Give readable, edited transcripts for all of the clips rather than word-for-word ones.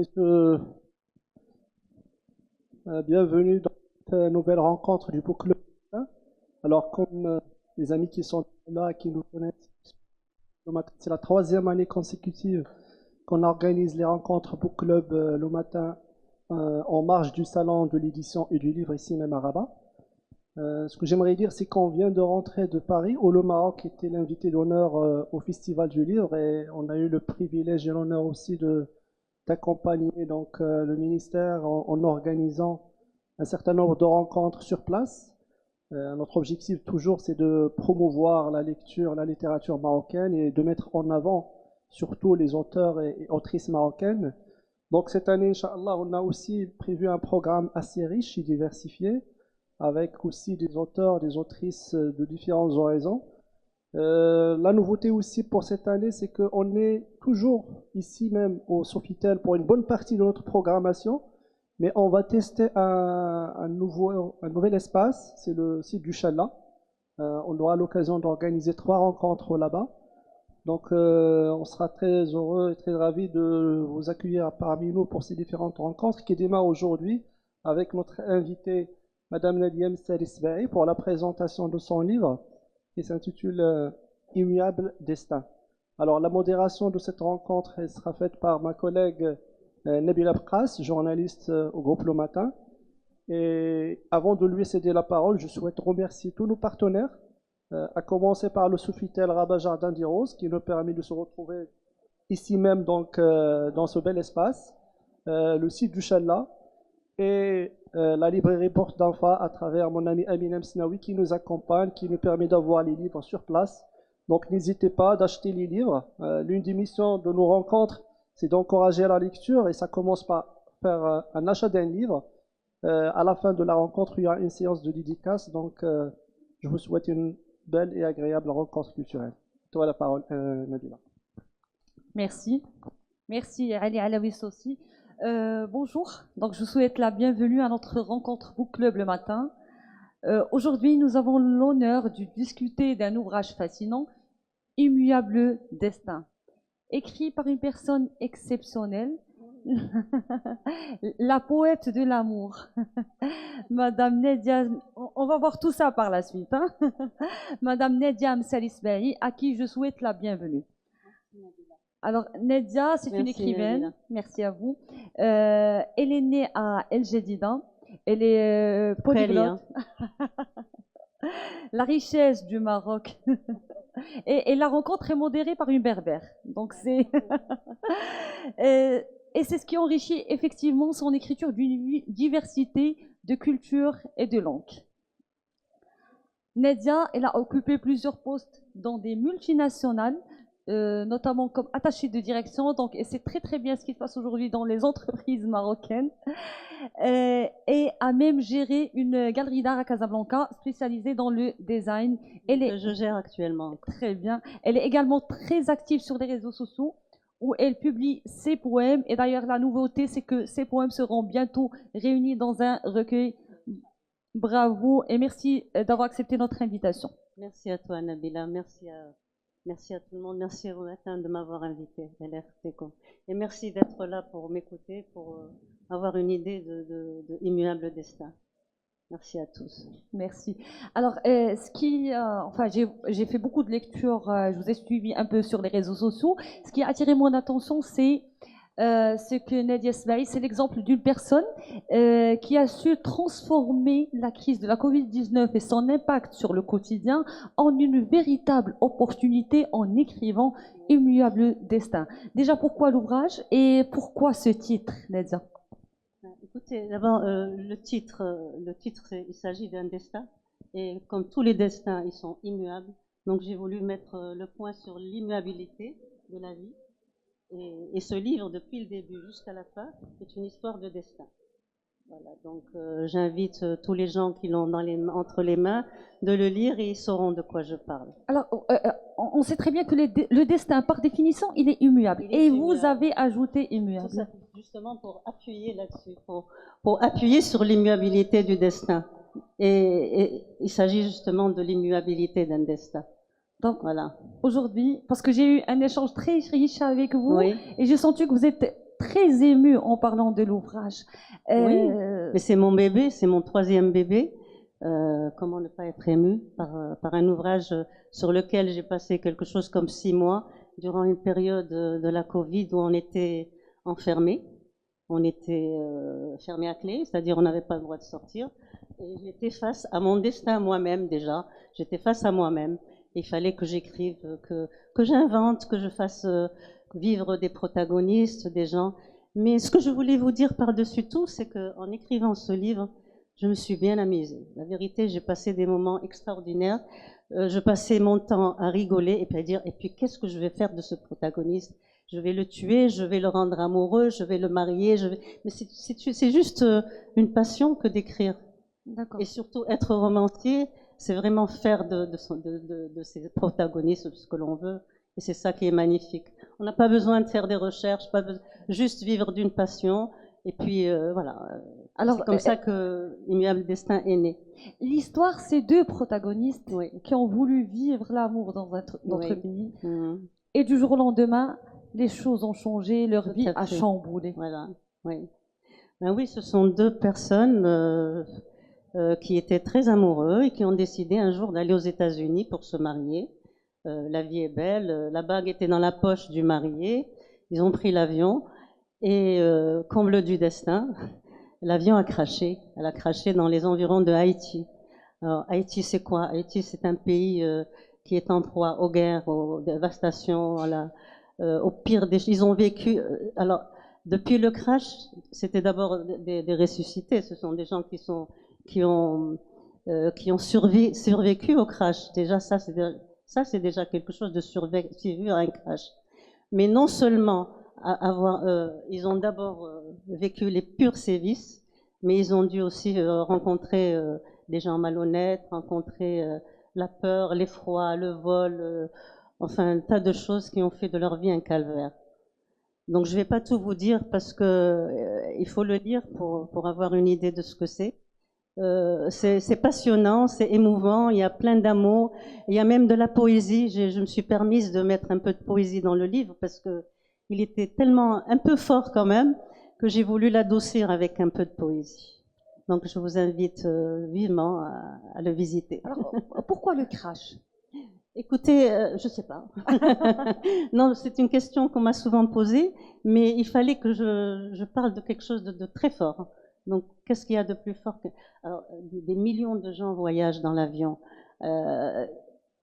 messieurs, bienvenue dans cette nouvelle rencontre du Book Club. Alors, comme les amis qui sont là, qui nous connaissent, c'est la troisième année consécutive qu'on organise les rencontres Book Club le matin en marge du salon de l'édition et du livre ici même à Rabat. Ce que j'aimerais dire, c'est qu'on vient de rentrer de Paris, où le Maroc était l'invité d'honneur au Festival du Livre, et on a eu le privilège et l'honneur aussi d'accompagner donc le ministère en organisant un certain nombre de rencontres sur place. Notre objectif toujours, c'est de promouvoir la lecture, la littérature marocaine et de mettre en avant surtout les auteurs et autrices marocaines. Donc cette année, Inch'Allah, on a aussi prévu un programme assez riche et diversifié, avec aussi des auteurs, des autrices de différents horizons. La nouveauté aussi pour cette année, c'est qu'on est toujours ici même au Sofitel pour une bonne partie de notre programmation, mais on va tester un nouvel espace, c'est le site du Chala. On aura l'occasion d'organiser 3 rencontres là-bas. Donc on sera très heureux et très ravis de vous accueillir parmi nous pour ces différentes rencontres qui démarrent aujourd'hui avec notre invitée Madame Nadia Msalisbaï pour la présentation de son livre qui s'intitule Immuable Destin. Alors la modération de cette rencontre elle sera faite par ma collègue Nabila Bqas, journaliste au groupe Le Matin. Et avant de lui céder la parole, je souhaite remercier tous nos partenaires, à commencer par le Sofitel Rabat Jardin d'Iros qui nous permet de se retrouver ici même donc dans ce bel espace, le site du Chala et la librairie Porte d'Enfa à travers mon ami Amin Msnaoui qui nous accompagne, qui nous permet d'avoir les livres sur place. Donc n'hésitez pas d'acheter les livres. L'une des missions de nos rencontres, c'est d'encourager la lecture et ça commence par faire un achat d'un livre. À la fin de la rencontre, il y aura une séance de dédicace. Donc je vous souhaite une belle et agréable rencontre culturelle. Toi la parole, Nabila. Merci. Merci Ali Alaoui aussi. Bonjour, donc je vous souhaite la bienvenue à notre rencontre Book Club le matin. Aujourd'hui, nous avons l'honneur de discuter d'un ouvrage fascinant, Immuable Destin, écrit par une personne exceptionnelle, la poète de l'amour, Madame Nedia, on va voir tout ça par la suite, hein. Madame Nedia Msalisbaï, à qui je souhaite la bienvenue. Alors, Nedia, c'est une écrivaine. Nadia. Merci à vous. Elle est née à El Jadida. Elle est polyglotte. La richesse du Maroc. Et la rencontre est modérée par une berbère. Donc, c'est. Et c'est ce qui enrichit effectivement son écriture d'une diversité de cultures et de langues. Nedia, elle a occupé plusieurs postes dans des multinationales, notamment comme attachée de direction, donc, et c'est très très bien ce qui se passe aujourd'hui dans les entreprises marocaines, et a même géré une galerie d'art à Casablanca spécialisée dans le design. Je gère actuellement. Très bien. Elle est également très active sur les réseaux sociaux où elle publie ses poèmes, et d'ailleurs la nouveauté c'est que ces poèmes seront bientôt réunis dans un recueil. Bravo et merci d'avoir accepté notre invitation. Merci à toi Nabila, merci à tout le monde, merci au matin de m'avoir invité à l'RTCO. Et merci d'être là pour m'écouter, pour avoir une idée de Immuable Destin. Merci à tous. Merci. Alors, enfin, j'ai fait beaucoup de lectures, je vous ai suivi un peu sur les réseaux sociaux. Ce qui a attiré mon attention, c'est ce que Nadia Sbaï, c'est l'exemple d'une personne qui a su transformer la crise de la Covid-19 et son impact sur le quotidien en une véritable opportunité en écrivant Immuable Destin. Déjà, pourquoi l'ouvrage et pourquoi ce titre, Nadia? Écoutez, d'abord, le titre, il s'agit d'un destin. Et comme tous les destins, ils sont immuables. Donc, j'ai voulu mettre le point sur l'immuabilité de la vie. Et ce livre, depuis le début jusqu'à la fin, est une histoire de destin. Voilà, donc j'invite tous les gens qui l'ont entre les mains de le lire et ils sauront de quoi je parle. Alors, on sait très bien que le destin, par définition, il est immuable. Et vous avez ajouté immuable. Tout ça, justement pour appuyer là-dessus, pour appuyer sur l'immuabilité du destin. Et il s'agit justement de l'immuabilité d'un destin. Donc, voilà. Aujourd'hui, parce que j'ai eu un échange très riche avec vous, oui. Et j'ai senti que vous êtes très émue en parlant de l'ouvrage. Oui, mais c'est mon bébé, c'est mon troisième bébé. Comment ne pas être ému par un ouvrage sur lequel j'ai passé quelque chose comme 6 mois durant une période de la Covid où on était enfermés. On était fermés à clé, c'est-à-dire on n'avait pas le droit de sortir. Et j'étais face à mon destin moi-même déjà. J'étais face à moi-même. Il fallait que j'écrive, que j'invente, que je fasse vivre des protagonistes, des gens. Mais ce que je voulais vous dire par-dessus tout, c'est qu'en écrivant ce livre, je me suis bien amusée. La vérité, j'ai passé des moments extraordinaires. Je passais mon temps à rigoler et puis à dire, et puis qu'est-ce que je vais faire de ce protagoniste? Je vais le tuer, je vais le rendre amoureux, je vais le marier. Mais c'est juste une passion que d'écrire. Et surtout, être romancier, c'est vraiment faire de ces protagonistes ce que l'on veut. Et c'est ça qui est magnifique. On n'a pas besoin de faire des recherches, juste vivre d'une passion. Et puis voilà. Alors, c'est comme ça que Immuable Destin est né. L'histoire, c'est deux protagonistes qui ont voulu vivre l'amour dans notre pays. Et du jour au lendemain, les choses ont changé, leur vie a chamboulé. Voilà. Oui. Ben oui, ce sont deux personnes qui étaient très amoureux et qui ont décidé un jour d'aller aux États-Unis pour se marier. La vie est belle, la bague était dans la poche du marié. Ils ont pris l'avion et comble du destin, l'avion a craché. Elle a craché dans les environs de Haïti. Alors, Haïti, c'est quoi? Haïti, c'est un pays qui est en proie aux guerres, aux dévastations, au pire des... Ils ont vécu... alors, depuis le crash, c'était d'abord des ressuscités. Ce sont des gens qui ont survécu au crash. Déjà, ça, c'est déjà quelque chose de survivre à un crash. Mais non seulement ils ont d'abord vécu les purs sévices, mais ils ont dû aussi rencontrer des gens malhonnêtes, rencontrer la peur, l'effroi, le vol, enfin un tas de choses qui ont fait de leur vie un calvaire. Donc je ne vais pas tout vous dire parce que il faut le lire pour avoir une idée de ce que c'est. C'est passionnant, c'est émouvant, il y a plein d'amour, il y a même de la poésie. Je me suis permise de mettre un peu de poésie dans le livre parce que il était tellement un peu fort quand même que j'ai voulu l'adoucir avec un peu de poésie. Donc je vous invite vivement à le visiter. Alors, pourquoi le crash? Écoutez, je sais pas. Non, c'est une question qu'on m'a souvent posée, mais il fallait que je parle de quelque chose de très fort. Donc, qu'est-ce qu'il y a de plus fort que... Alors, des millions de gens voyagent dans l'avion.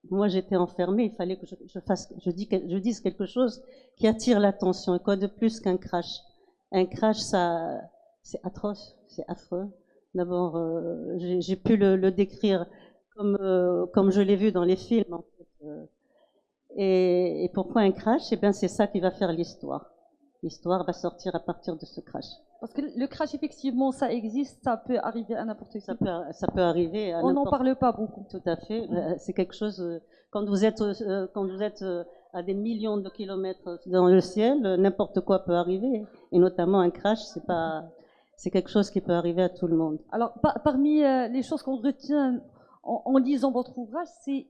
Moi, j'étais enfermée, il fallait que je dise quelque chose qui attire l'attention. Et quoi de plus qu'un crash? Un crash, ça, c'est atroce, c'est affreux. D'abord, j'ai pu le décrire comme je l'ai vu dans les films. En fait. Et pourquoi un crash? Eh bien, c'est ça qui va faire l'histoire. L'histoire va sortir à partir de ce crash. Parce que le crash, effectivement, ça existe, ça peut arriver à n'importe qui. Ça peut arriver à On n'en parle pas beaucoup. Tout à fait. C'est quelque chose, quand vous êtes à des millions de kilomètres dans le ciel, n'importe quoi peut arriver. Et notamment un crash, c'est quelque chose qui peut arriver à tout le monde. Alors, parmi les choses qu'on retient en lisant votre ouvrage, c'est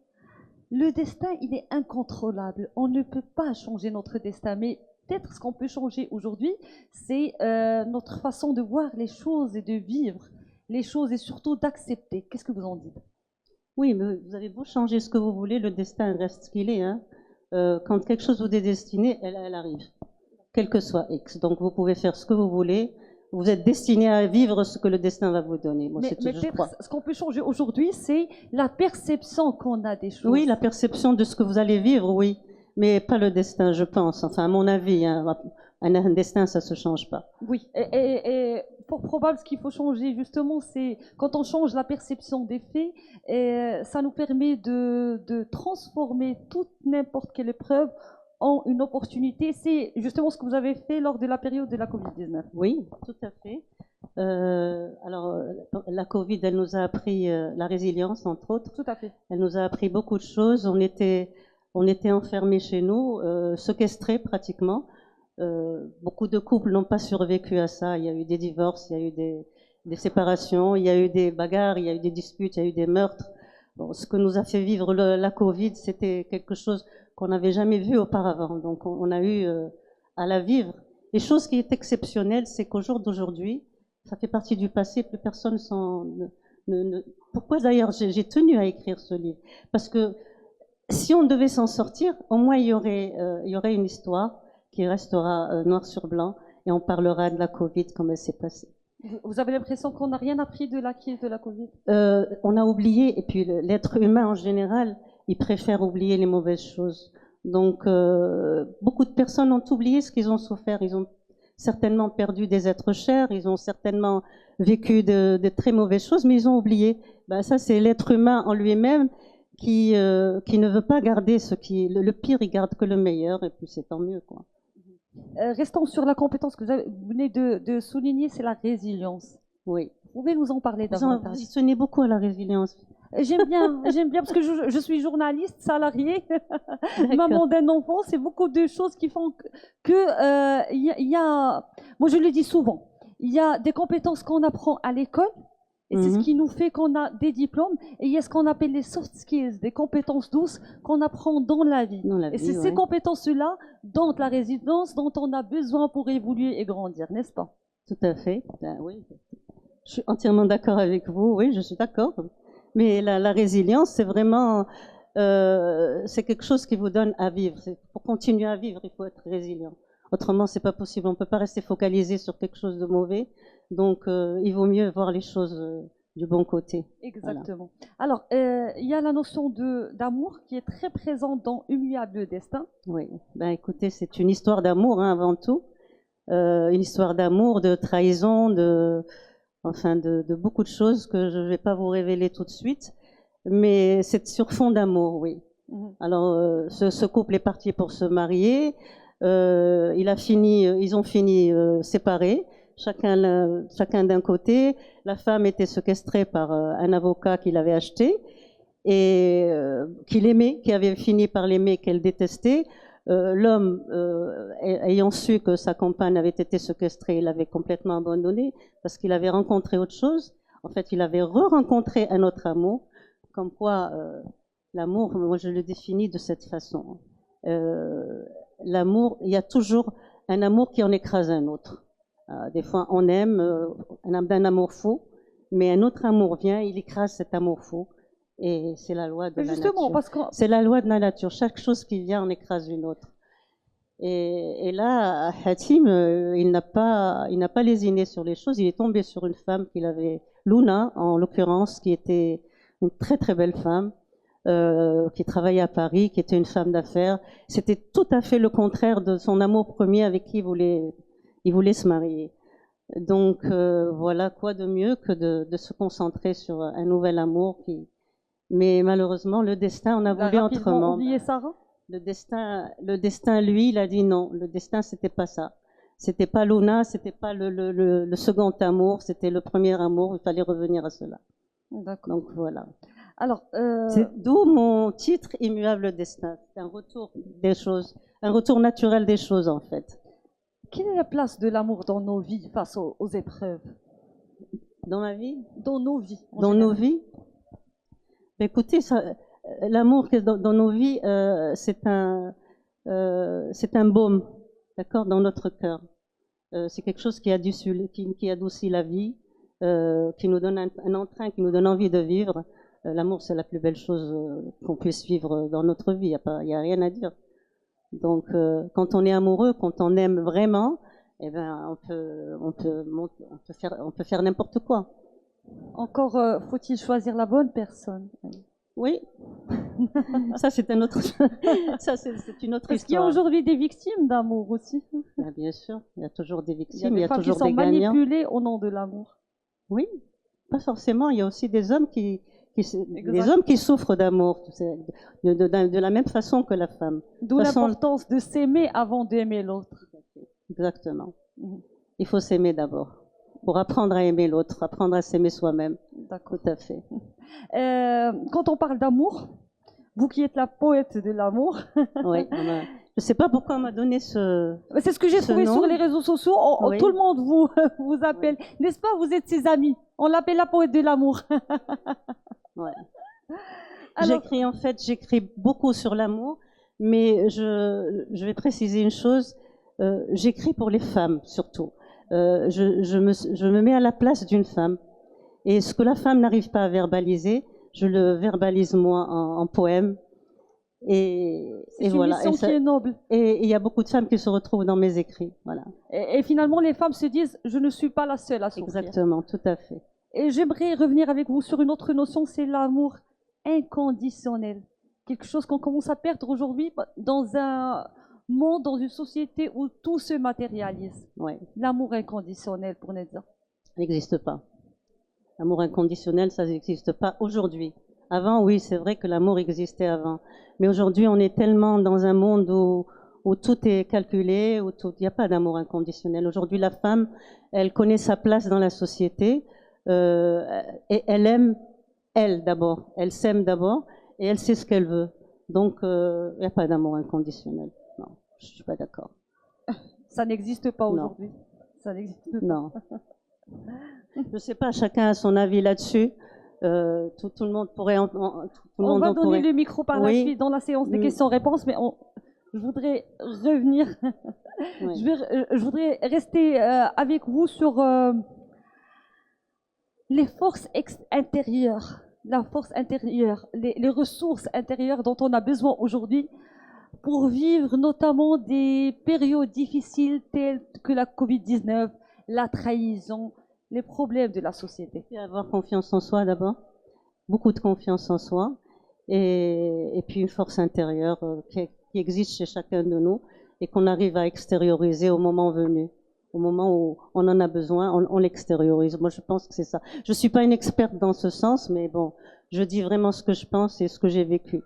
le destin, il est incontrôlable. On ne peut pas changer notre destin, mais peut-être ce qu'on peut changer aujourd'hui, c'est notre façon de voir les choses et de vivre les choses et surtout d'accepter. Qu'est-ce que vous en dites? Oui, mais vous avez beau changer ce que vous voulez, le destin reste ce qu'il est. Hein. Quand quelque chose vous est destiné, elle arrive, quel que soit X. Donc vous pouvez faire ce que vous voulez. Vous êtes destiné à vivre ce que le destin va vous donner. Bon, mais peut-être ce qu'on peut changer aujourd'hui, c'est la perception qu'on a des choses. Oui, la perception de ce que vous allez vivre, oui. Mais pas le destin, je pense. Enfin, à mon avis, hein, un destin, ça se change pas. Oui, et pour probable, ce qu'il faut changer, justement, c'est quand on change la perception des faits, ça nous permet de transformer toute n'importe quelle épreuve en une opportunité. C'est justement ce que vous avez fait lors de la période de la Covid-19. Oui, tout à fait. Alors, la Covid, elle nous a appris la résilience, entre autres. Tout à fait. Elle nous a appris beaucoup de choses. On était enfermés chez nous, séquestrés pratiquement. Beaucoup de couples n'ont pas survécu à ça. Il y a eu des divorces, il y a eu des séparations, il y a eu des bagarres, il y a eu des disputes, il y a eu des meurtres. Bon, ce que nous a fait vivre la Covid, c'était quelque chose qu'on n'avait jamais vu auparavant. Donc on a eu à la vivre Et chose qui est exceptionnelle, c'est qu'au jour d'aujourd'hui, ça fait partie du passé, plus personne Pourquoi d'ailleurs j'ai tenu à écrire ce livre? Parce que si on devait s'en sortir, au moins il y aurait une histoire qui restera noir sur blanc et on parlera de la Covid, comme elle s'est passée. Vous avez l'impression qu'on n'a rien appris de la crise de la Covid? On a oublié, et puis l'être humain en général, il préfère oublier les mauvaises choses. Donc, beaucoup de personnes ont oublié ce qu'ils ont souffert. Ils ont certainement perdu des êtres chers, ils ont certainement vécu de très mauvaises choses, mais ils ont oublié. Ben, ça, c'est l'être humain en lui-même qui ne veut pas garder le pire, il garde que le meilleur, et puis c'est tant mieux, quoi. Restons sur la compétence que vous venez de souligner, c'est la résilience. Oui. Vous pouvez nous en parler davantage? Vous tenez beaucoup à la résilience. J'aime bien parce que je suis journaliste salariée, maman d'un enfant, c'est beaucoup de choses qui font moi je le dis souvent, il y a des compétences qu'on apprend à l'école, et c'est ce qui nous fait qu'on a des diplômes, et il y a ce qu'on appelle les soft skills, des compétences douces qu'on apprend dans la vie. Et c'est ces compétences-là, dont la résilience, dont on a besoin pour évoluer et grandir, n'est-ce pas? Tout à fait, ben, oui. Je suis entièrement d'accord avec vous, oui, je suis d'accord. Mais la résilience, c'est vraiment, c'est quelque chose qui vous donne à vivre. Pour continuer à vivre, il faut être résilient. Autrement, c'est pas possible. On peut pas rester focalisé sur quelque chose de mauvais. Donc, il vaut mieux voir les choses du bon côté. Exactement. Voilà. Alors, il y a la notion d'amour qui est très présente dans Immuable Destin. Oui. Ben, écoutez, c'est une histoire d'amour, hein, avant tout. Une histoire d'amour, de trahison, de beaucoup de choses que je ne vais pas vous révéler tout de suite, mais c'est sur fond d'amour, oui. Alors, ce couple est parti pour se marier, ils ont fini séparés, chacun d'un côté. La femme était séquestrée par un avocat qu'il avait acheté et qu'il aimait, qui avait fini par l'aimer, qu'elle détestait. L'homme, ayant su que sa compagne avait été séquestrée, il l'avait complètement abandonné parce qu'il avait rencontré autre chose. En fait, il avait re-rencontré un autre amour. Comme quoi, l'amour, moi je le définis de cette façon. L'amour, il y a toujours un amour qui en écrase un autre. Des fois, on aime d'un amour faux, mais un autre amour vient, il écrase cet amour faux. Et c'est la loi de la nature. C'est la loi de la nature. Chaque chose qui vient en écrase une autre. Et là, Hatim, il n'a pas lésiné sur les choses. Il est tombé sur une femme qu'il avait, Luna, en l'occurrence, qui était une très très belle femme, qui travaillait à Paris, qui était une femme d'affaires. C'était tout à fait le contraire de son amour premier avec qui il voulait se marier. Donc voilà, quoi de mieux que de se concentrer sur un nouvel amour mais malheureusement, le destin, on a voulu autrement. Oublié Sarah? Le destin, lui, il a dit non. Le destin, c'était pas ça. C'était pas Luna, c'était pas le second amour, c'était le premier amour. Il fallait revenir à cela. D'accord. Donc voilà. Alors, c'est d'où mon titre Immuable Destin. C'est un retour des choses, un retour naturel des choses en fait. Quelle est la place de l'amour dans nos vies face aux épreuves? Dans ma vie? Dans nos vies. Dans nos vies? Écoutez, l'amour dans nos vies, c'est un baume, d'accord, dans notre cœur. C'est quelque chose qui adoucit la vie, qui nous donne un entrain, qui nous donne envie de vivre. L'amour, c'est la plus belle chose qu'on puisse vivre dans notre vie. Il y a rien à dire. Donc, quand on est amoureux, quand on aime vraiment, eh ben, on peut faire n'importe quoi. Encore faut-il choisir la bonne personne. Oui, ça c'est une autre histoire. Est-ce qu'il y a aujourd'hui des victimes d'amour aussi? Bien sûr, il y a toujours des victimes, il y a femmes toujours qui sont des gagnants. manipulées au nom de l'amour. Oui, pas forcément. Il y a aussi des hommes qui souffrent d'amour, de la même façon que la femme. D'où l'importance de s'aimer avant d'aimer l'autre. Exactement. Il faut s'aimer d'abord. Pour apprendre à aimer l'autre, apprendre à s'aimer soi-même. D'accord. Tout à fait. Quand on parle d'amour, vous qui êtes la poète de l'amour. Oui, je ne sais pas pourquoi on m'a donné ce. C'est ce que j'ai trouvé sur les réseaux sociaux. Oui. Tout le monde vous appelle. Oui. N'est-ce pas? Vous êtes ses amis. On l'appelle la poète de l'amour. Ouais. J'écris beaucoup sur l'amour, mais je vais préciser une chose. j'écris pour les femmes surtout. Je me mets à la place d'une femme. Et ce que la femme n'arrive pas à verbaliser, je le verbalise moi en poème. Et C'est une voilà. mission qui est noble. Et il y a beaucoup de femmes qui se retrouvent dans mes écrits. Voilà. Et finalement, les femmes se disent, je ne suis pas la seule à souffrir. Exactement, tout à fait. Et j'aimerais revenir avec vous sur une autre notion, c'est l'amour inconditionnel. Quelque chose qu'on commence à perdre aujourd'hui dans un monde, dans une société où tout se matérialise. Ouais. L'amour inconditionnel pour Nedia. Ça n'existe pas. L'amour inconditionnel, ça n'existe pas aujourd'hui. Avant, oui, c'est vrai que l'amour existait avant. Mais aujourd'hui, on est tellement dans un monde où tout est calculé, où il n'y a pas d'amour inconditionnel. Aujourd'hui, la femme, elle connaît sa place dans la société et elle aime, elle d'abord. Elle s'aime d'abord et elle sait ce qu'elle veut. Donc, il n'y a pas d'amour inconditionnel. Non, je ne suis pas d'accord. Ça n'existe pas Non. aujourd'hui. Ça n'existe pas. Non. Je ne sais pas, chacun a son avis là-dessus. Tout le monde pourrait... On va donner le micro par la Oui. suite dans la séance des questions-réponses, mais je voudrais revenir. Oui. Je voudrais rester avec vous sur les forces intérieures, la force intérieure, les ressources intérieures dont on a besoin aujourd'hui pour vivre notamment des périodes difficiles telles que la Covid-19, la trahison, les problèmes de la société. Et avoir confiance en soi d'abord, beaucoup de confiance en soi, et puis une force intérieure qui existe chez chacun de nous et qu'on arrive à extérioriser au moment venu. Au moment où on en a besoin, on l'extériorise. Moi, je pense que c'est ça. Je suis pas une experte dans ce sens, mais bon, je dis vraiment ce que je pense et ce que j'ai vécu.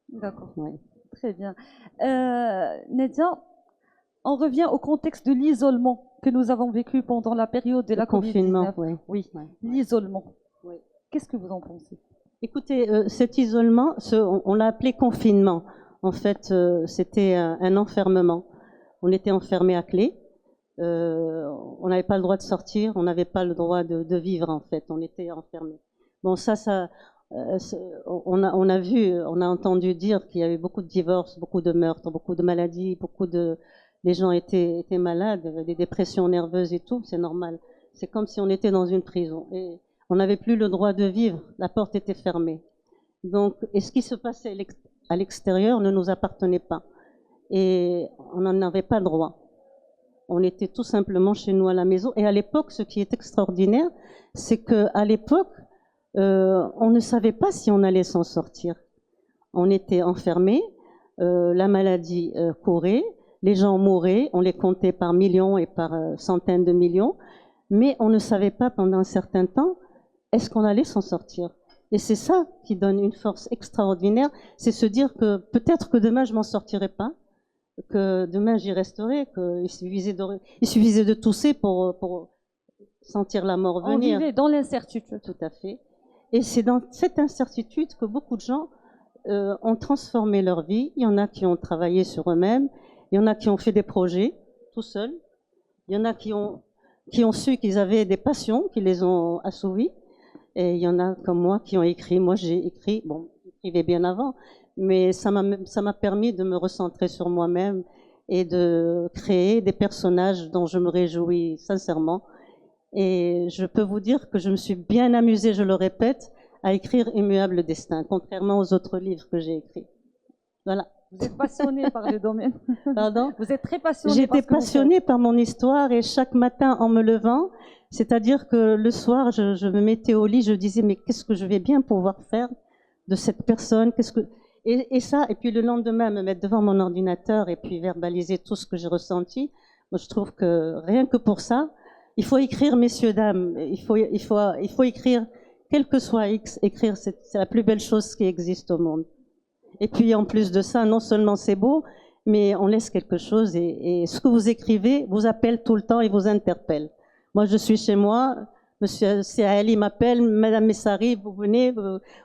D'accord. Ouais. Très bien. Nadia, on revient au contexte de l'isolement que nous avons vécu pendant la période de la confinement. Covid-19. Oui, Ouais. l'isolement. Oui. Qu'est-ce que vous en pensez? Écoutez, cet isolement, on l'a appelé confinement. En fait, c'était un enfermement. On était enfermés à clé. On n'avait pas le droit de sortir, on n'avait pas le droit de vivre en fait. On était enfermés. Bon, on a vu, on a entendu dire qu'il y avait beaucoup de divorces, beaucoup de meurtres, beaucoup de maladies, les gens étaient malades, des dépressions nerveuses et tout. C'est normal. C'est comme si on était dans une prison et on n'avait plus le droit de vivre. La porte était fermée. Donc, et ce qui se passait à l'extérieur ne nous appartenait pas et on n'en avait pas droit. On était tout simplement chez nous à la maison. Et à l'époque, ce qui est extraordinaire, c'est qu'à l'époque, on ne savait pas si on allait s'en sortir. On était enfermés, la maladie courait, les gens mouraient, on les comptait par millions et par centaines de millions, mais on ne savait pas pendant un certain temps est-ce qu'on allait s'en sortir. Et c'est ça qui donne une force extraordinaire, c'est se dire que peut-être que demain je m'en sortirai pas, que demain j'y resterai, qu'il suffisait de tousser pour sentir la mort venir. On vivait dans l'incertitude. Tout à fait. Et c'est dans cette incertitude que beaucoup de gens ont transformé leur vie. Il y en a qui ont travaillé sur eux-mêmes, il y en a qui ont fait des projets tout seuls, il y en a qui ont su qu'ils avaient des passions, qui les ont assouvies, et il y en a comme moi qui ont écrit. Moi j'ai écrit, bon, j'écrivais bien avant, mais ça m'a permis de me recentrer sur moi-même et de créer des personnages dont je me réjouis sincèrement. Et je peux vous dire que je me suis bien amusée, je le répète, à écrire Immuable Destin, contrairement aux autres livres que j'ai écrits. Voilà. Vous êtes passionnée par le domaine. Pardon? Vous êtes très passionnée. J'étais passionnée par mon histoire et chaque matin en me levant, c'est-à-dire que le soir, je me mettais au lit, je disais mais qu'est-ce que je vais bien pouvoir faire de cette personne, et ça, et puis le lendemain me mettre devant mon ordinateur et puis verbaliser tout ce que j'ai ressenti. Moi, je trouve que rien que pour ça, il faut écrire, messieurs, dames, il faut écrire, quel que soit X, écrire, c'est la plus belle chose qui existe au monde. Et puis en plus de ça, non seulement c'est beau, mais on laisse quelque chose et ce que vous écrivez vous appelle tout le temps et vous interpelle. Moi, je suis chez moi, Monsieur Saali m'appelle, Madame Messari, vous venez,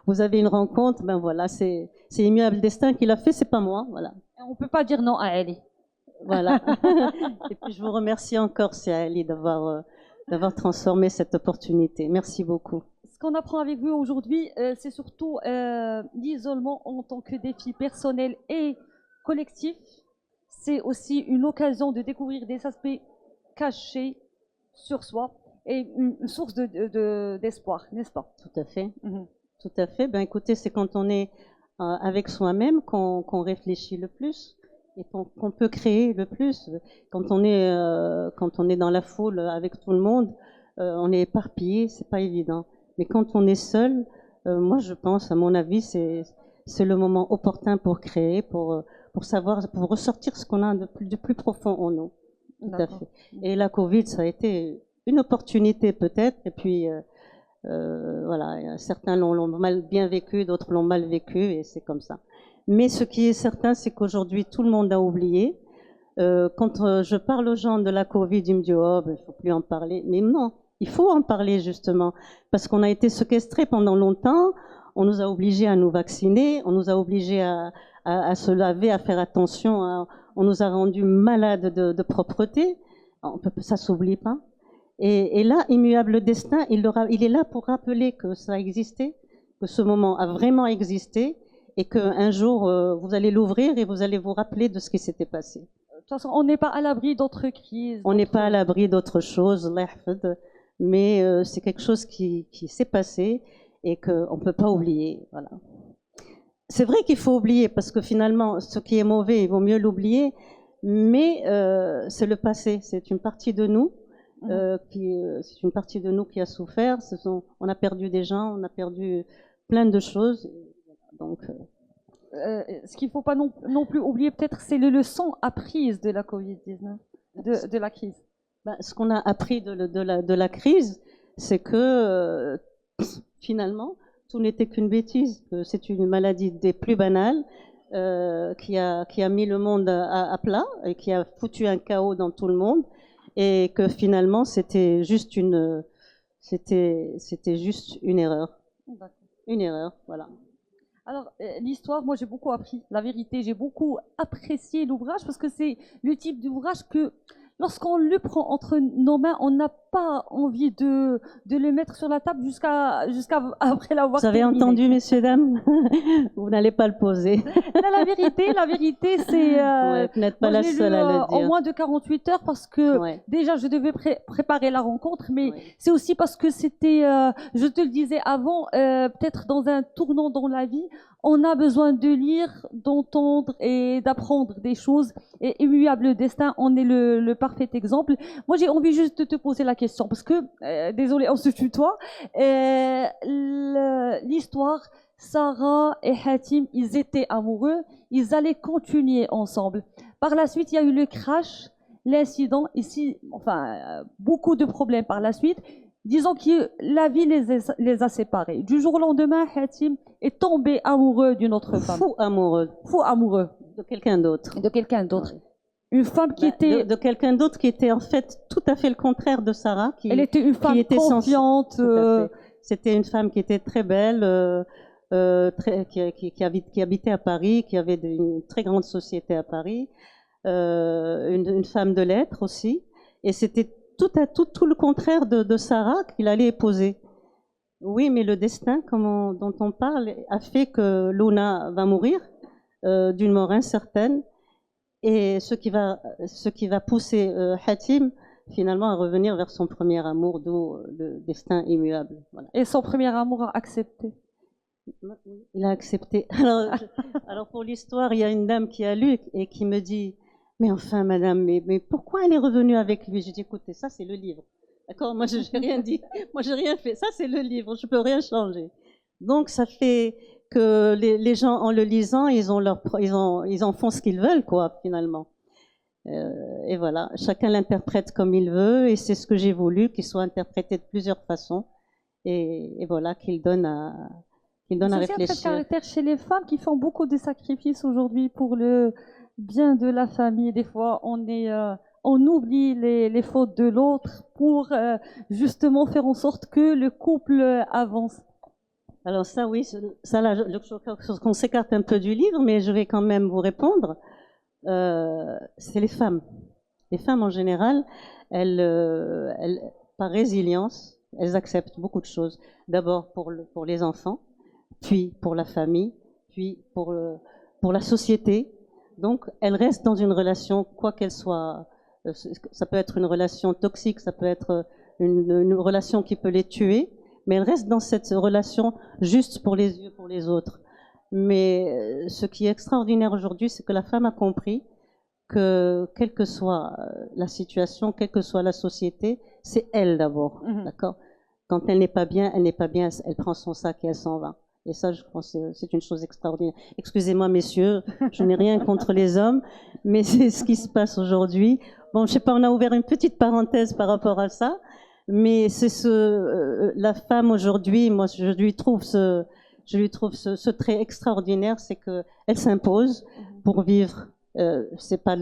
vous avez une rencontre, ben voilà, c'est Immuable Destin qui l'a fait, c'est pas moi, voilà. On peut pas dire non à Ali. Voilà. Et puis je vous remercie encore, Saali, d'avoir transformé cette opportunité. Merci beaucoup. Ce qu'on apprend avec vous aujourd'hui, c'est surtout l'isolement en tant que défi personnel et collectif. c'est aussi une occasion de découvrir des aspects cachés sur soi et une source d'espoir, n'est-ce pas? Tout à fait. Mhm. Tout à fait. Ben écoutez, c'est quand on est avec soi-même qu'on réfléchit le plus et qu'on peut créer le plus. Quand on est dans la foule avec tout le monde, on est éparpillé, c'est pas évident. Mais quand on est seul, moi je pense, à mon avis, c'est le moment opportun pour créer, pour savoir, pour ressortir ce qu'on a de plus profond en nous. Tout à fait. Et la Covid, ça a été une opportunité peut-être, et puis voilà, certains l'ont mal bien vécu, d'autres l'ont mal vécu, et c'est comme ça. Mais ce qui est certain, c'est qu'aujourd'hui, tout le monde a oublié. Quand je parle aux gens de la Covid, ils me disent « Oh, ben, il ne faut plus en parler ». Mais non, il faut en parler justement, parce qu'on a été séquestrés pendant longtemps, on nous a obligés à nous vacciner, on nous a obligés à se laver, à faire attention, on nous a rendus malades de propreté, ça ne s'oublie pas. Et là, Immuable Destin, il est là pour rappeler que ça a existé, que ce moment a vraiment existé, et qu'un jour, vous allez l'ouvrir et vous allez vous rappeler de ce qui s'était passé. De toute façon, on n'est pas à l'abri d'autres crises. On n'est pas à l'abri d'autre chose, mais c'est quelque chose qui s'est passé et qu'on ne peut pas oublier. Voilà. C'est vrai qu'il faut oublier, parce que finalement, ce qui est mauvais, il vaut mieux l'oublier, mais c'est le passé, c'est une partie de nous. C'est une partie de nous qui a souffert. On a perdu des gens, on a perdu plein de choses. Donc, ce qu'il ne faut pas non plus oublier, peut-être, c'est les leçons apprises de la Covid-19, de la crise. Ben, ce qu'on a appris de la crise, c'est que finalement, tout n'était qu'une bêtise. C'est une maladie des plus banales qui a mis le monde à plat et qui a foutu un chaos dans tout le monde. Et que finalement c'était juste une erreur. Une erreur, voilà. Alors, l'histoire, moi j'ai beaucoup appris, la vérité, j'ai beaucoup apprécié l'ouvrage parce que c'est le type d'ouvrage que lorsqu'on le prend entre nos mains, on n'a pas envie de le mettre sur la table jusqu'à après l'avoir terminé. Vous avez entendu, messieurs, dames? Vous n'allez pas le poser. Non, la vérité, c'est... vous n'êtes pas la seule à le dire. En moins de 48 heures parce que déjà, je devais préparer la rencontre, mais c'est aussi parce que c'était, je te le disais avant, peut-être dans un tournant dans la vie, on a besoin de lire, d'entendre et d'apprendre des choses. Et Immuable Destin en est le parfait exemple. Moi, j'ai envie juste de te poser la question parce que, désolé, on se tutoie. L'histoire, Sarah et Hatim, ils étaient amoureux, ils allaient continuer ensemble. Par la suite, il y a eu le crash, l'incident, ici, enfin, beaucoup de problèmes par la suite. Disons que la vie les a séparés. Du jour au lendemain, Hatim est tombé amoureux d'une autre femme. Fou amoureux. Fou amoureux. De quelqu'un d'autre. De quelqu'un d'autre. Une femme qui était... De quelqu'un d'autre qui était en fait tout à fait le contraire de Sarah. Elle était une femme confiante. C'était une femme qui était très belle, qui habitait à Paris, qui avait une très grande société à Paris. Une femme de lettres aussi. Et c'était tout le contraire de Sarah qu'il allait épouser. Oui, mais le destin, dont on parle, a fait que Luna va mourir d'une mort incertaine, et ce qui va pousser Hatim finalement à revenir vers son premier amour, d'où le destin immuable. Voilà. Et son premier amour a accepté. Il a accepté. Alors pour l'histoire, il y a une dame qui a lu et qui me dit: mais enfin, madame, mais pourquoi elle est revenue avec lui? J'ai dit: écoutez, ça c'est le livre. D'accord? Moi, je n'ai rien dit. Moi, j'ai rien fait. Ça, c'est le livre. Je peux rien changer. Donc, ça fait que les gens, en le lisant, ils en font ce qu'ils veulent, quoi, finalement. Et voilà. Chacun l'interprète comme il veut, et c'est ce que j'ai voulu, qu'il soit interprété de plusieurs façons. Et voilà, qu'il donne à réfléchir. C'est un trait de caractère chez les femmes qui font beaucoup de sacrifices aujourd'hui pour le bien de la famille. Des fois, on oublie les fautes de l'autre pour justement faire en sorte que le couple avance. Alors ça, oui, ça là, qu'on s'écarte un peu du livre, mais je vais quand même vous répondre. C'est les femmes. Les femmes, en général, elles, par résilience, elles acceptent beaucoup de choses. D'abord pour les enfants, puis pour la famille, puis pour la société. Donc, elle reste dans une relation, quoi qu'elle soit. Ça peut être une relation toxique, ça peut être une relation qui peut les tuer, mais elle reste dans cette relation juste pour les yeux, pour les autres. Mais ce qui est extraordinaire aujourd'hui, c'est que la femme a compris que, quelle que soit la situation, quelle que soit la société, c'est elle d'abord, d'accord? Quand elle n'est pas bien, elle prend son sac et elle s'en va. Et ça, je pense que c'est une chose extraordinaire. Excusez-moi, messieurs, je n'ai rien contre les hommes, mais c'est ce qui se passe aujourd'hui. Bon, je sais pas, on a ouvert une petite parenthèse par rapport à ça, mais c'est la femme aujourd'hui, moi, je lui trouve ce trait extraordinaire, c'est que elle s'impose pour vivre. C'est pas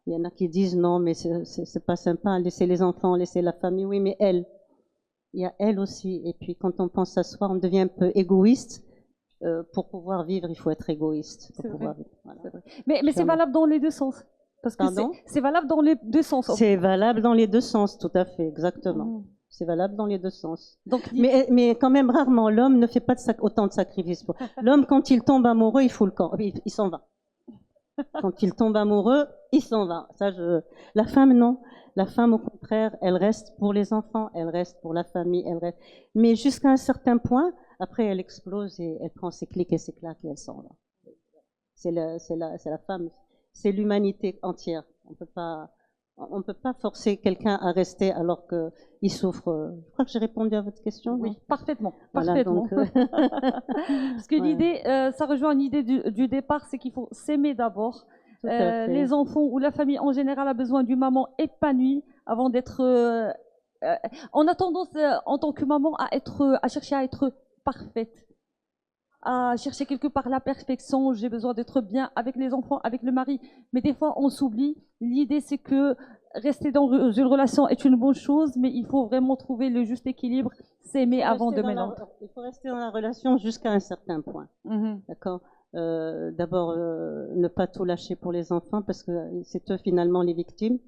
il y en a qui disent non, mais c'est pas sympa, laisser les enfants, laisser la famille. Oui, mais il y a elle aussi. Et puis quand on pense à soi, on devient un peu égoïste. Pour pouvoir vivre, il faut être égoïste. Pour pouvoir vivre. Voilà. Mais c'est valable dans les deux sens. Parce que c'est valable dans les deux sens. C'est valable dans les deux sens, tout à fait, exactement. C'est valable dans les deux sens. Donc, mais quand même, rarement, l'homme ne fait pas autant de sacrifices. L'homme, quand il tombe amoureux, il fout le camp. Il s'en va. Quand il tombe amoureux, il s'en va. La femme, non. La femme, au contraire, elle reste pour les enfants, elle reste pour la famille, elle reste. Mais jusqu'à un certain point, après, elle explose et elle prend ses clics et ses claques et elle s'en va. C'est la femme, c'est l'humanité entière. On peut pas forcer quelqu'un à rester alors qu'il souffre. Je crois que j'ai répondu à votre question. Oui, parfaitement. Voilà, parfaitement. donc, Parce que l'idée, ça rejoint l'idée du départ, c'est qu'il faut s'aimer d'abord. Les enfants ou la famille en général a besoin d'une maman épanouie avant d'être. On a tendance, en tant que maman, à chercher à être parfaite, à chercher quelque part la perfection. J'ai besoin d'être bien avec les enfants, avec le mari. Mais des fois, on s'oublie. L'idée, c'est que rester dans une relation est une bonne chose, mais il faut vraiment trouver le juste équilibre, s'aimer avant de mélanger. Il faut rester dans la relation jusqu'à un certain point. D'accord. D'abord, ne pas tout lâcher pour les enfants parce que c'est eux finalement les victimes.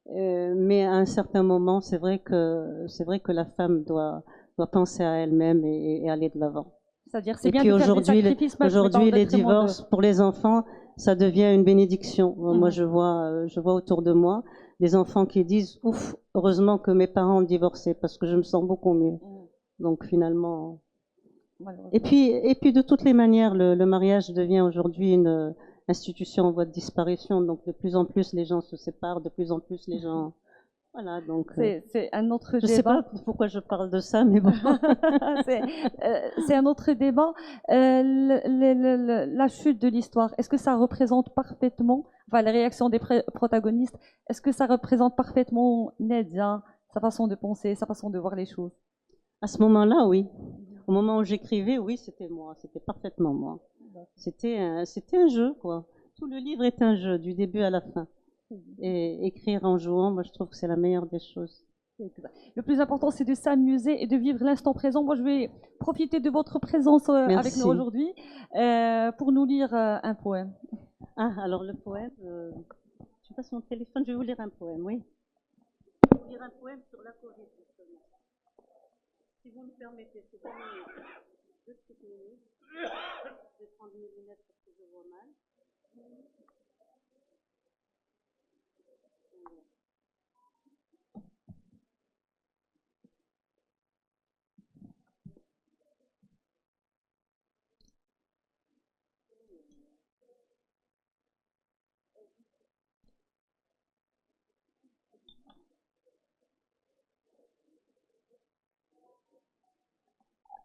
Mais à un certain moment, c'est vrai que la femme doit penser à elle-même et aller de l'avant. C'est-à-dire, c'est et bien puis de faire des sacrifices, aujourd'hui, les divorces pour les enfants, ça devient une bénédiction. Moi, je vois autour de moi des enfants qui disent ouf, heureusement que mes parents ont divorcé parce que je me sens beaucoup mieux. Donc finalement. Et puis de toutes les manières, le mariage devient aujourd'hui une institution en voie de disparition. Donc de plus en plus les gens se séparent, de plus en plus les gens. Voilà, donc. C'est un autre débat. Je sais pas pourquoi je parle de ça, mais bon. C'est un autre débat. La chute de l'histoire, est-ce que ça représente parfaitement, enfin les réactions des protagonistes, est-ce que ça représente parfaitement Nadia, sa façon de penser, sa façon de voir les choses? À ce moment-là, oui. Au moment où j'écrivais, oui, c'était moi, c'était parfaitement moi. C'était un jeu, quoi. Tout le livre est un jeu, du début à la fin. Et écrire en jouant, moi, je trouve que c'est la meilleure des choses. Le plus important, c'est de s'amuser et de vivre l'instant présent. Moi, je vais profiter de votre présence avec nous aujourd'hui pour nous lire un poème. Ah, alors le poème, je passe mon téléphone, je vais vous lire un poème, oui. Je vais vous lire un poème sur la Covid, justement. Si vous me permettez, c'est 2 minutes. 2 petites minutes. Je vais prendre mes lunettes parce que je vois mal.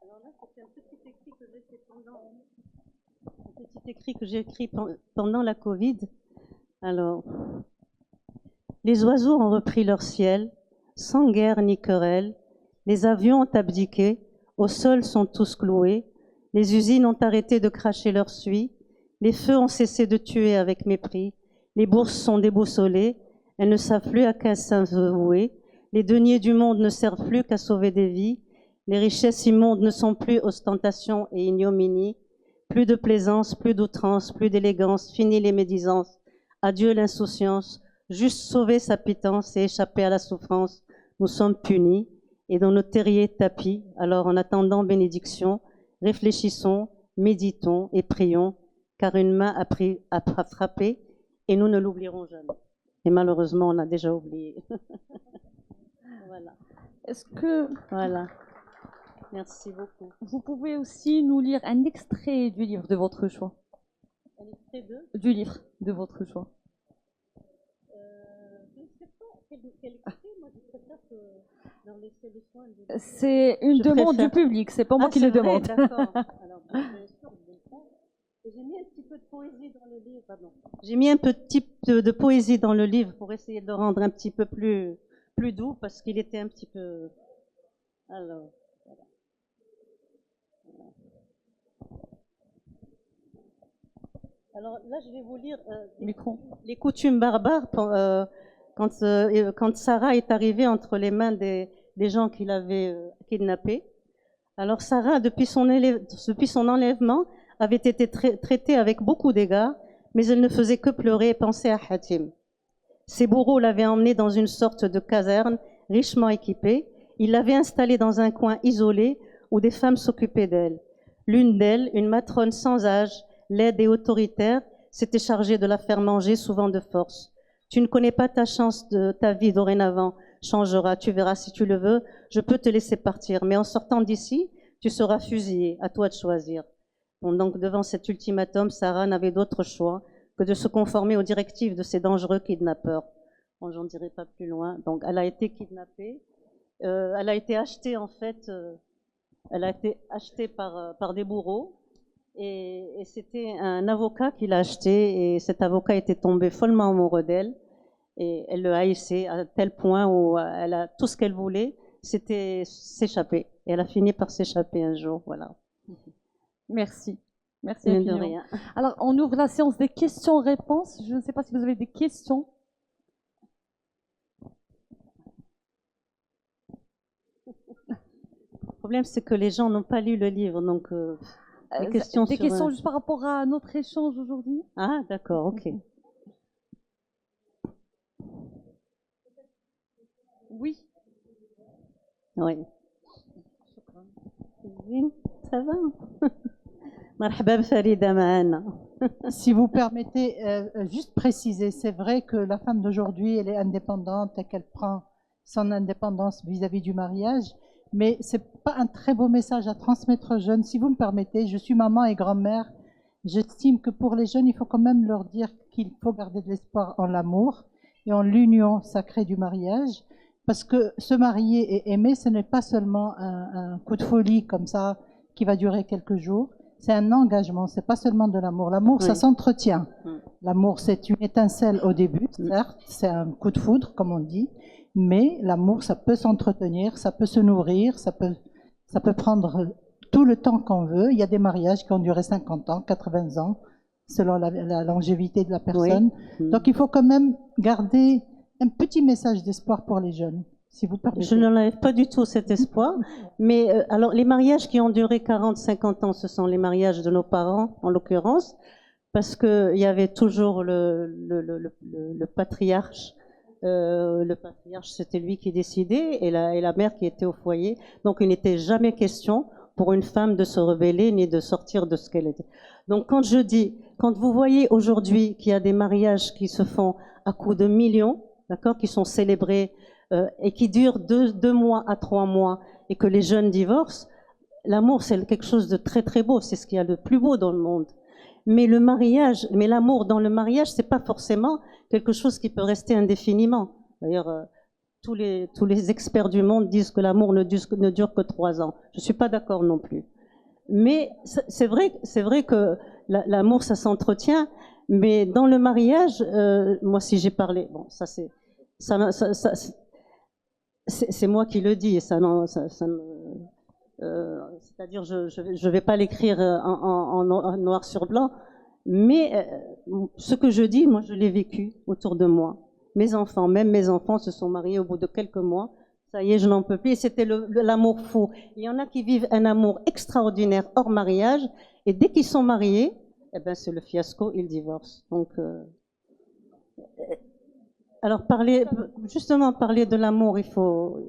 Alors là, c'est un petit écrit que j'ai fait pendant la Covid. Alors, les oiseaux ont repris leur ciel, sans guerre ni querelle. Les avions ont abdiqué, au sol sont tous cloués. Les usines ont arrêté de cracher leur suie. Les feux ont cessé de tuer avec mépris. Les bourses sont déboussolées, elles ne savent plus à qui s'avouer. Les deniers du monde ne servent plus qu'à sauver des vies. Les richesses immondes ne sont plus ostentation et ignominie. Plus de plaisance, plus d'outrance, plus d'élégance, fini les médisances. Adieu l'insouciance, juste sauver sa pitance et échapper à la souffrance. Nous sommes punis et dans nos terriers tapis. Alors en attendant bénédiction, réfléchissons, méditons et prions. car une main a frappé et nous ne l'oublierons jamais. Et malheureusement, on a déjà oublié. Voilà. Est-ce que Voilà. Merci beaucoup. vous pouvez aussi nous lire un extrait du livre de votre choix? Un extrait Du livre de votre choix. Je ne sais pas quel extrait, moi je préfère leur laisser le soin de... C'est une Je demande préfère. du public, c'est pas moi qui c'est le vrai, demande. D'accord. Alors, bien sûr, je vais le faire. Et j'ai mis un petit peu de poésie dans le livre. Pardon. J'ai mis un petit peu de poésie dans le livre pour essayer de le rendre un petit peu plus doux parce qu'il était un petit peu. Alors. Voilà. Alors là, je vais vous lire Micro. les coutumes barbares quand Sarah est arrivée entre les mains des gens qui l'avaient kidnappée. Alors Sarah, depuis son enlèvement, avait été traitée avec beaucoup d'égards, mais elle ne faisait que pleurer et penser à Hatim. Ses bourreaux l'avaient emmenée dans une sorte de caserne richement équipée. Ils l'avaient installée dans un coin isolé où des femmes s'occupaient d'elle. L'une d'elles, une matrone sans âge, laide et autoritaire, s'était chargée de la faire manger, souvent de force. Tu ne connais pas ta chance, ta vie dorénavant changera, tu verras si tu le veux, je peux te laisser partir, mais en sortant d'ici, tu seras fusillé, à toi de choisir. Bon, donc devant cet ultimatum, Sarah n'avait d'autre choix que de se conformer aux directives de ces dangereux kidnappeurs. Bon, j'en dirai pas plus loin. Donc elle a été kidnappée, elle a été achetée en fait, elle a été achetée par des bourreaux. Et c'était un avocat qui l'a achetée, et cet avocat était tombé follement amoureux d'elle, et elle le haïssait à tel point où elle a tout ce qu'elle voulait, c'était s'échapper. Et elle a fini par s'échapper un jour, voilà. Merci. Merci De infiniment. rien. Alors, on ouvre la séance des questions-réponses. Je ne sais pas si vous avez des questions. Le problème, c'est que les gens n'ont pas lu le livre, donc les questions Des sur, questions juste par rapport à notre échange aujourd'hui? Ah, d'accord, ok. Oui. Oui. Oui, ça va. مرحبا فريدة معنا. Si vous permettez, juste préciser, c'est vrai que la femme d'aujourd'hui, elle est indépendante et qu'elle prend son indépendance vis-à-vis du mariage, mais c'est pas un très beau message à transmettre aux jeunes. Si vous me permettez, je suis maman et grand-mère. J'estime que pour les jeunes, il faut quand même leur dire qu'il faut garder de l'espoir en l'amour et en l'union sacrée du mariage, parce que se marier et aimer, ce n'est pas seulement un coup de folie comme ça qui va durer quelques jours. C'est un engagement, c'est pas seulement de l'amour. L'amour, ça s'entretient. L'amour, c'est une étincelle au début, certes, c'est un coup de foudre, comme on dit, mais l'amour, ça peut s'entretenir, ça peut se nourrir, ça peut prendre tout le temps qu'on veut. Il y a des mariages qui ont duré 50 ans, 80 ans, selon la longévité de la personne. Donc, il faut quand même garder un petit message d'espoir pour les jeunes. Si vous permettez. Je n'enlève pas du tout cet espoir, mais alors les mariages qui ont duré 40, 50 ans, ce sont les mariages de nos parents, en l'occurrence, parce qu'il y avait toujours le patriarche. Le patriarche, c'était lui qui décidait, et la mère qui était au foyer. Donc il n'était jamais question pour une femme de se rebeller ni de sortir de ce qu'elle était. Donc quand vous voyez aujourd'hui qu'il y a des mariages qui se font à coups de millions, d'accord, qui sont célébrés, et qui dure 2 mois à 3 mois, et que les jeunes divorcent, l'amour, c'est quelque chose de très très beau, c'est ce qu'il y a de plus beau dans le monde. Mais l'amour dans le mariage, c'est pas forcément quelque chose qui peut rester indéfiniment. D'ailleurs, tous les experts du monde disent que l'amour ne dure que 3 ans. Je suis pas d'accord non plus. Mais c'est vrai que l'amour, ça s'entretient, mais dans le mariage, moi, si j'ai parlé, bon, c'est moi qui le dis, c'est-à-dire je vais pas l'écrire en noir sur blanc, mais ce que je dis, moi je l'ai vécu autour de moi. Même mes enfants se sont mariés au bout de quelques mois. Ça y est, je n'en peux plus. Et c'était l'amour fou. Il y en a qui vivent un amour extraordinaire hors mariage, et dès qu'ils sont mariés, eh ben c'est le fiasco, ils divorcent. Donc alors justement parler de l'amour, il faut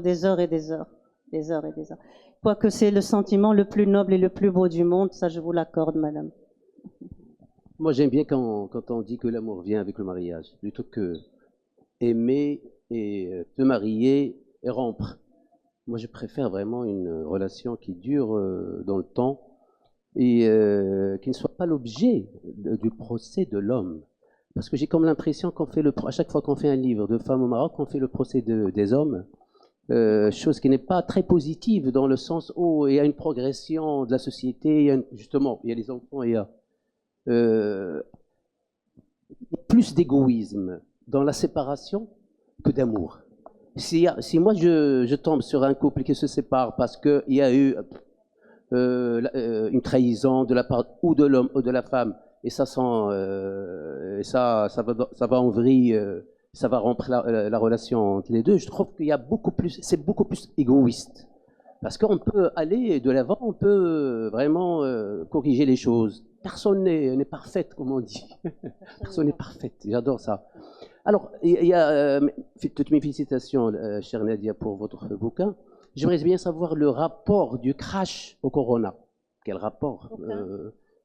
des heures et des heures, des heures et des heures. Quoique c'est le sentiment le plus noble et le plus beau du monde, ça je vous l'accorde, madame. Moi, j'aime bien quand on dit que l'amour vient avec le mariage, plutôt que aimer et se marier et rompre. Moi, je préfère vraiment une relation qui dure dans le temps et qui ne soit pas l'objet du procès de l'homme. Parce que j'ai comme l'impression qu'on fait à chaque fois qu'on fait un livre de femmes au Maroc, on fait le procès des hommes, chose qui n'est pas très positive dans le sens où il y a une progression de la société, justement, il y a les enfants, euh, il y a plus d'égoïsme dans la séparation que d'amour. Si moi je tombe sur un couple qui se sépare parce qu'il y a eu une trahison de la part ou de l'homme ou de la femme, et ça ça va en vrille, ça va rompre la relation entre les deux, je trouve qu'il y a c'est beaucoup plus égoïste. Parce qu'on peut aller de l'avant, on peut vraiment corriger les choses. Personne n'est parfaite, comme on dit. Personne n'est parfaite, j'adore ça. Alors, il y a toutes mes félicitations, chère Nadia, pour votre bouquin. J'aimerais bien savoir le rapport du crash au corona. Quel rapport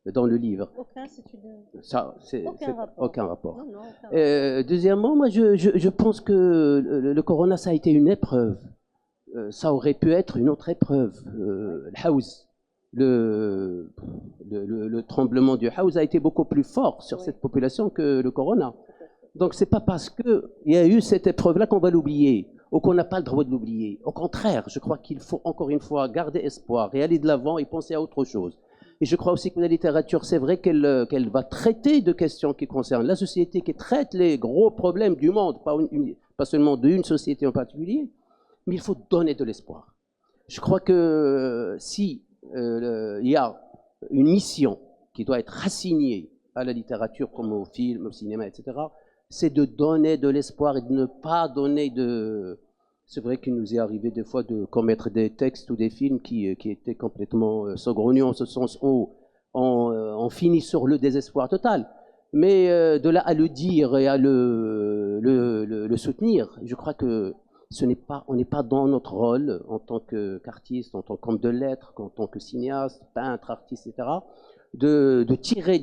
dans le livre? Aucun, c'est une... Ça, Aucun rapport. Aucun rapport. Non, non, aucun rapport. Deuxièmement, moi, je pense que le corona, ça a été une épreuve. Ça aurait pu être une autre épreuve. Le Haouz, le tremblement du Haouz a été beaucoup plus fort sur cette population que le corona. Donc, c'est pas parce qu'il y a eu cette épreuve-là qu'on va l'oublier ou qu'on n'a pas le droit de l'oublier. Au contraire, je crois qu'il faut encore une fois garder espoir et aller de l'avant et penser à autre chose. Et je crois aussi que la littérature, c'est vrai qu'elle va traiter de questions qui concernent la société, qui traite les gros problèmes du monde, pas seulement d'une société en particulier, mais il faut donner de l'espoir. Je crois que si il y a une mission qui doit être assignée à la littérature, comme au film, au cinéma, etc., c'est de donner de l'espoir et de ne pas donner de... C'est vrai qu'il nous est arrivé des fois de commettre des textes ou des films qui étaient complètement saugrenu en ce sens où on finit sur le désespoir total. Mais de là à le dire et à le soutenir, je crois que on n'est pas dans notre rôle en tant qu'artiste, en tant qu'homme de lettres, en tant que cinéaste, peintre, artiste, etc., de tirer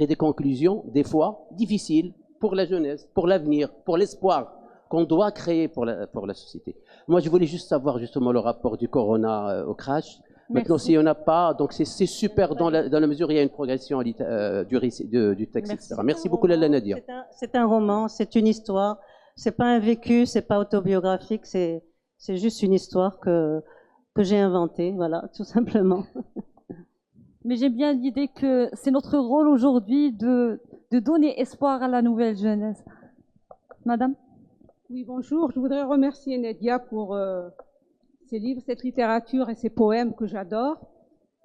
des conclusions, des fois difficiles, pour la jeunesse, pour l'avenir, pour l'espoir qu'on doit créer pour la société. Moi, je voulais juste savoir justement le rapport du corona au crash. Maintenant, s'il n'y en a pas, donc c'est super dans la mesure où il y a une progression du texte, etc. Merci beaucoup, Lalla Nadia. C'est un roman, c'est une histoire. C'est pas un vécu, c'est pas autobiographique, c'est juste une histoire que j'ai inventée, voilà, tout simplement. Mais j'aime bien l'idée que c'est notre rôle aujourd'hui de donner espoir à la nouvelle jeunesse. Madame? Oui, bonjour. Je voudrais remercier Nadia pour ses livres, cette littérature et ses poèmes que j'adore.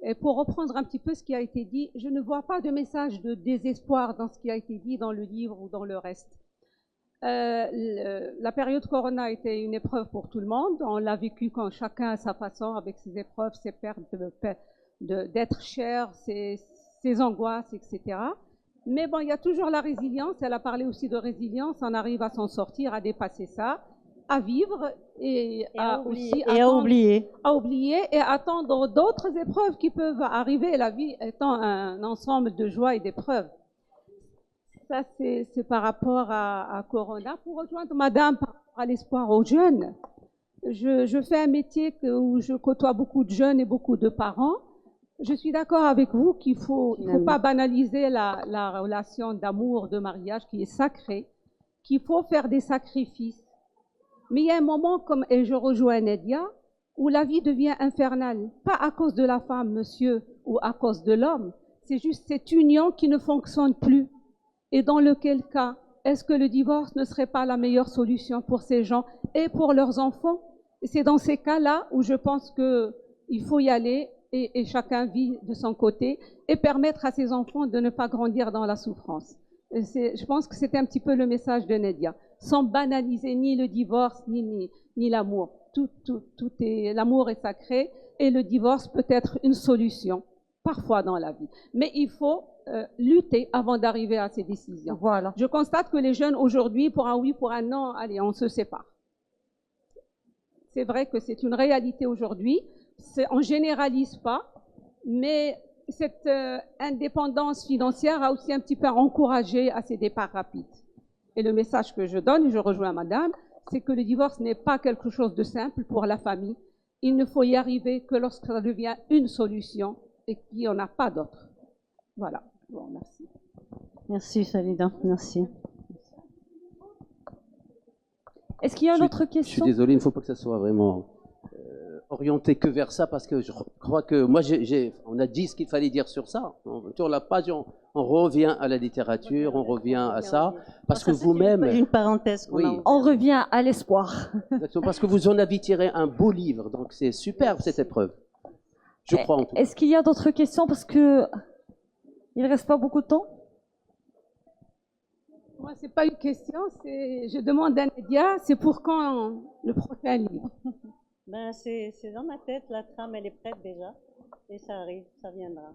Et pour reprendre un petit peu ce qui a été dit, je ne vois pas de message de désespoir dans ce qui a été dit dans le livre ou dans le reste. La période Corona a été une épreuve pour tout le monde. On l'a vécu quand chacun à sa façon, avec ses épreuves, ses pertes d'être cher, ses angoisses, etc. Mais bon, il y a toujours la résilience. Elle a parlé aussi de résilience. On arrive à s'en sortir, à dépasser ça, à vivre et à oublier et attendre d'autres épreuves qui peuvent arriver. La vie étant un ensemble de joies et d'épreuves. Ça, c'est par rapport à Corona. Pour rejoindre Madame par rapport à l'espoir aux jeunes, je fais un métier où je côtoie beaucoup de jeunes et beaucoup de parents. Je suis d'accord avec vous qu'il faut pas banaliser la relation d'amour, de mariage qui est sacrée, qu'il faut faire des sacrifices. Mais il y a un moment, et je rejoins Nadia, où la vie devient infernale. Pas à cause de la femme, monsieur, ou à cause de l'homme. C'est juste cette union qui ne fonctionne plus. Et dans lequel cas, est-ce que le divorce ne serait pas la meilleure solution pour ces gens et pour leurs enfants? Et c'est dans ces cas-là où je pense qu'il faut y aller et chacun vit de son côté et permettre à ses enfants de ne pas grandir dans la souffrance. Je pense que c'était un petit peu le message de Nadia, sans banaliser ni le divorce ni l'amour. L'amour est sacré et le divorce peut être une solution, parfois dans la vie. Mais il faut lutter avant d'arriver à ces décisions. Voilà. Je constate que les jeunes aujourd'hui, pour un oui, pour un non, allez, on se sépare. C'est vrai que c'est une réalité aujourd'hui. On ne généralise pas, mais cette indépendance financière a aussi un petit peu encouragé à ces départs rapides. Et le message que je donne, et je rejoins madame, c'est que le divorce n'est pas quelque chose de simple pour la famille. Il ne faut y arriver que lorsque ça devient une solution et qu'il n'y en a pas d'autre. Voilà. Bon, merci. Merci Falida, merci. Est-ce qu'il y a une autre Je suis question? désolé, il ne faut pas que ça soit vraiment orienté que vers ça, parce que je crois que moi, on a dit ce qu'il fallait dire sur ça. Sur la page, on revient à la littérature, on revient à ça, parce que vous-même... Une parenthèse qu'on Oui. a. On revient à l'espoir. Exactement, parce que vous en avez tiré un beau livre, donc c'est superbe cette épreuve. Je crois en tout cas. Est-ce qu'il y a d'autres questions? Parce que il ne reste pas beaucoup de temps. Moi, c'est pas une question, je demande à Nadia, c'est pour quand le prochain livre? Ben, c'est dans ma tête, la trame elle est prête déjà, et ça arrive, ça viendra.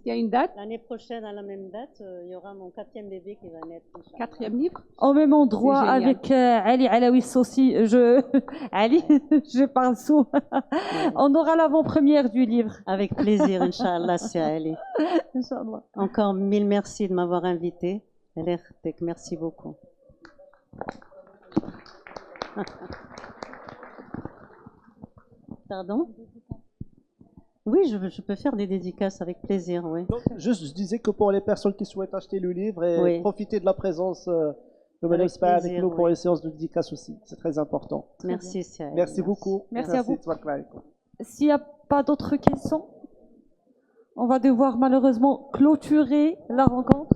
Il y a une date? L'année prochaine, à la même date, il y aura mon 4e bébé qui va naître. Inch'Allah. 4e livre? Au même endroit C'est génial. avec Ali Alaoui aussi. Ali, je parle sous. On aura l'avant-première du livre. Avec plaisir, Inch'Allah, c'est Ali. Inch'Allah. Encore 1000 merci de m'avoir invité. LRTEC, merci beaucoup. Pardon? Oui, je peux faire des dédicaces avec plaisir, oui. Donc, juste, je disais que pour les personnes qui souhaitent acheter le livre et Oui. profiter de la présence de Madame Avec Spa avec plaisir, nous pour oui. les séances de dédicace aussi. C'est très important. Merci, Siaël. Merci beaucoup. Merci à vous. Tabaraka alaikum. S'il n'y a pas d'autres questions, on va devoir malheureusement clôturer la rencontre.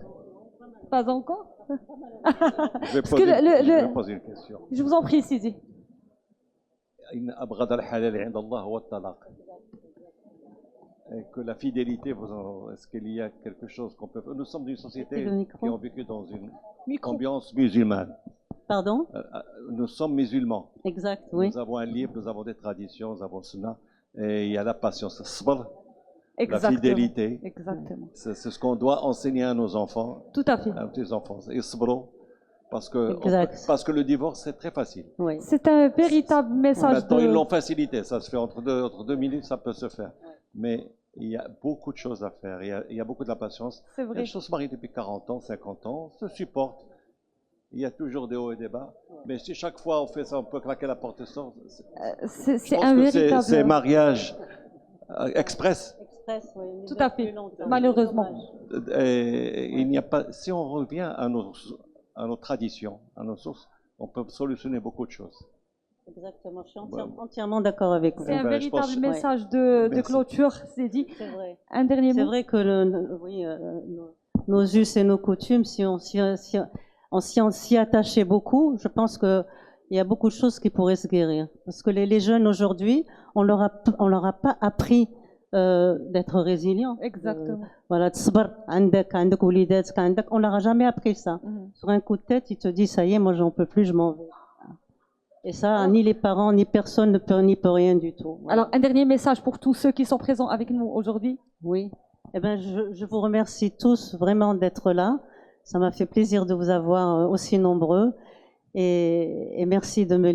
Pas encore? Je vais que poser, le- je vais poser une question. Je vous en prie, Sidi. إن أبغض الحلال عند الله هو الطلاق. Et que la fidélité, est-ce qu'il y a quelque chose qu'on peut... Nous sommes d'une société Mettez le micro. qui ont vécu dans une Micro. ambiance musulmane. Pardon? Nous sommes musulmans. Exact, oui. Nous avons un livre, nous avons des traditions, nous avons cela. Et il y a la patience, le sabr, la Exactement. fidélité. Exactement. C'est ce qu'on doit enseigner à nos enfants, Tout à fait. à nos petits-enfants. Et sabr, Exact. parce que le divorce, c'est très facile. Oui. C'est un véritable message Maintenant, ils de... l'ont facilité. Ça se fait entre deux minutes, ça peut se faire. Mais il y a beaucoup de choses à faire. Il y a beaucoup de la patience. C'est Les vrai. gens se marient depuis 40 ans, 50 ans, se supportent. Il y a toujours des hauts et des bas. Mais si chaque fois on fait ça, on peut claquer la porte et sort. C'est un que véritable... c'est mariage express. Express, oui. Tout à fait. Malheureusement. Et il n'y a pas. Si on revient à nos traditions, à nos sources, on peut solutionner beaucoup de choses. Exactement, je suis entièrement d'accord avec vous. C'est un Ben, je véritable pense- message de Merci. clôture, c'est dit. C'est vrai. Un dernier C'est mot. vrai que oui, nos us et nos coutumes, si on s'y attachait beaucoup, je pense qu'il y a beaucoup de choses qui pourraient se guérir. Parce que les jeunes aujourd'hui, on leur a pas appris d'être résilients. Exactement. Voilà, تصبر عندك وليداتك عندك, on leur a jamais appris ça. Sur un coup de tête, ils te disent ça y est, moi j'en peux plus, je m'en vais. Et ça, ni les parents, ni personne ne peut rien du tout. Voilà. Alors, un dernier message pour tous ceux qui sont présents avec nous aujourd'hui. Oui. Eh ben, je vous remercie tous vraiment d'être là. Ça m'a fait plaisir de vous avoir aussi nombreux. Et merci de me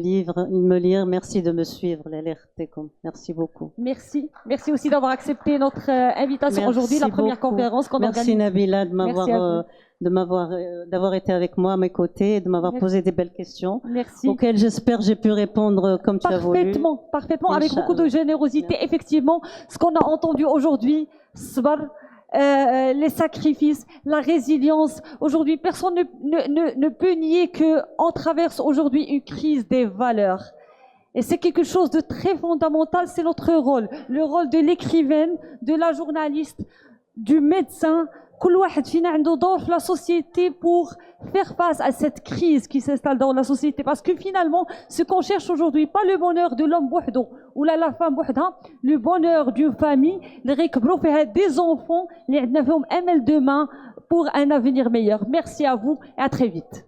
lire, merci de me suivre, l'LRTEC. Merci beaucoup. Merci. Merci aussi d'avoir accepté notre invitation Merci aujourd'hui, la première beaucoup. conférence qu'on Merci organise. Nabila Merci à d'avoir été avec moi à mes côtés, et de m'avoir Merci. posé des belles questions Merci. auxquelles j'espère j'ai pu répondre comme tu as voulu. Parfaitement, avec beaucoup de générosité. Merci. Effectivement, ce qu'on a entendu aujourd'hui, sabr, les sacrifices, la résilience. Aujourd'hui, personne ne peut nier qu'on traverse aujourd'hui une crise des valeurs. Et c'est quelque chose de très fondamental, c'est notre rôle. Le rôle de l'écrivaine, de la journaliste, du médecin. كل واحد فينا عنده دور في la société pour faire face à cette crise qui s'installe dans la société. Parce que finalement, ce qu'on cherche aujourd'hui, pas le bonheur de l'homme بوحده ou la femme بوحدها, le bonheur d'une famille, اللي غيكبروا فيها des enfants اللي عندنا فيهم امل demain pour un avenir meilleur. Merci à vous et à très vite.